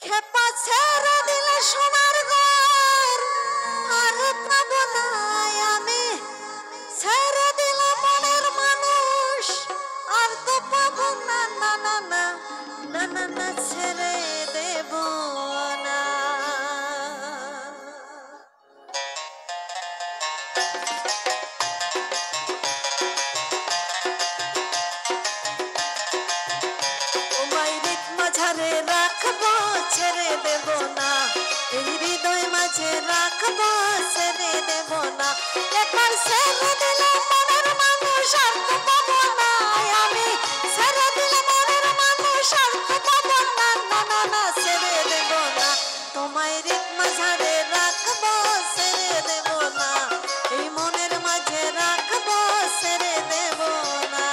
খেপা ছেড়ে দিলে সোনার ঘর আর পাবো না আমি, ছেড়ে দিলে মনের মানুষ আর তো পাবো না, না না না না না না, ছেড়ে দেব না। মাঝারে রাখবো ছেড়ে দেব না, এই হৃদয় মাঝে রাখবো ছেড়ে দেব না। একবার ছেড়ে দিলে মনের মানুষ আর তো পাবো না আমি, ছেড়ে দিলে মনের মানুষ আর তো পাবো না, না না না, ছেড়ে দেব না। তোমায় হৃদ মাঝারে রাখবো ছেড়ে দেব না, এই মনের মাঝে রাখবো ছেড়ে দেব না।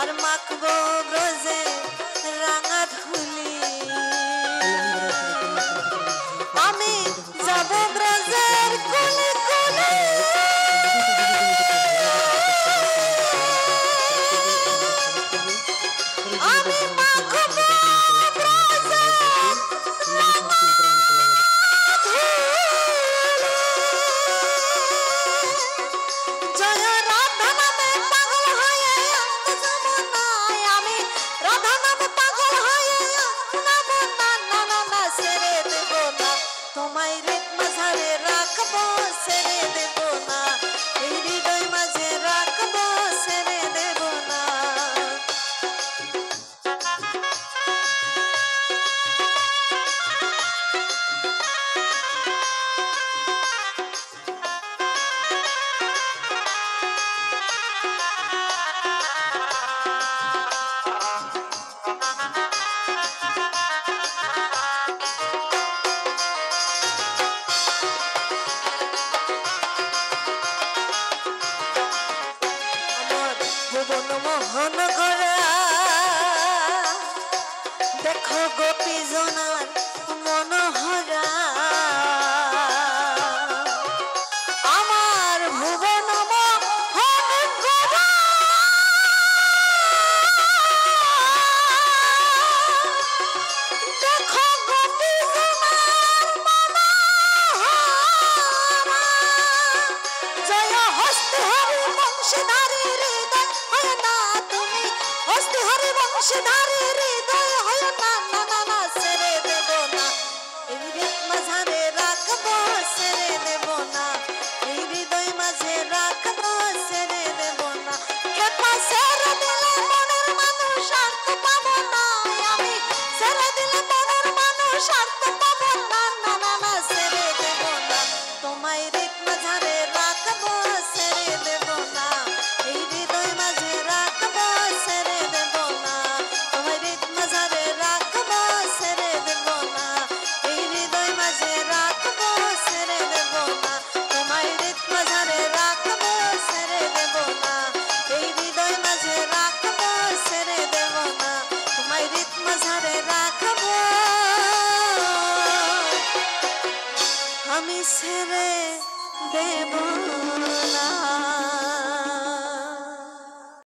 আর মাখবো ব্রজে রাঙা ধুলি, আমি যাব ব্রজের কুলি কুলি, আমি মাখবো ব্রজে তোমায় হৃদ মাঝারে রাখবো ছেড়ে দেব না, এই হৃদয় মাঝে রাখবো ছেড়ে দেব না। মোহন গড়া দেখো গোপী জনার মনোহরা, আমার ভুবন মোহন গড়া দেখো গোপী জনার মনোহরা, জয় হস্তে হরি বংশধারী হৃদয় হয় না তুমি, হস্তে হরি বংশধারী হৃদয় হয় না, না না না, ছেড়ে দেব না, এই হৃদ মাঝারে রাখবো ছেড়ে দেব না, এই হৃদয় মাঝে রাখবো ছেড়ে দেব না। খেপা ছেড়ে দিলে মনের মানুষ আর তো পাবো না আমি, ছেড়ে দিলে মনের মানুষ আর তো পাবো না, না না না, ছেড়ে দেব না। তোমায় হৃদ মাঝারে রাখবো ছেড়ে দেব না, এই হৃদয় মাঝে রাখবো ছেড়ে দেব না, তোমায় হৃদ মাঝারে রাখবো ছেড়ে দেব না, এই হৃদয় মাঝে রাখবো ছেড়ে দেব না, তোমায় হৃদ মাঝারে রাখবো ছেড়ে দেব না, এই হৃদয় মাঝে রাখবো ছেড়ে দেব না, তোমায় হৃদ মাঝারে রাখবো আমি ছেড়ে দেব।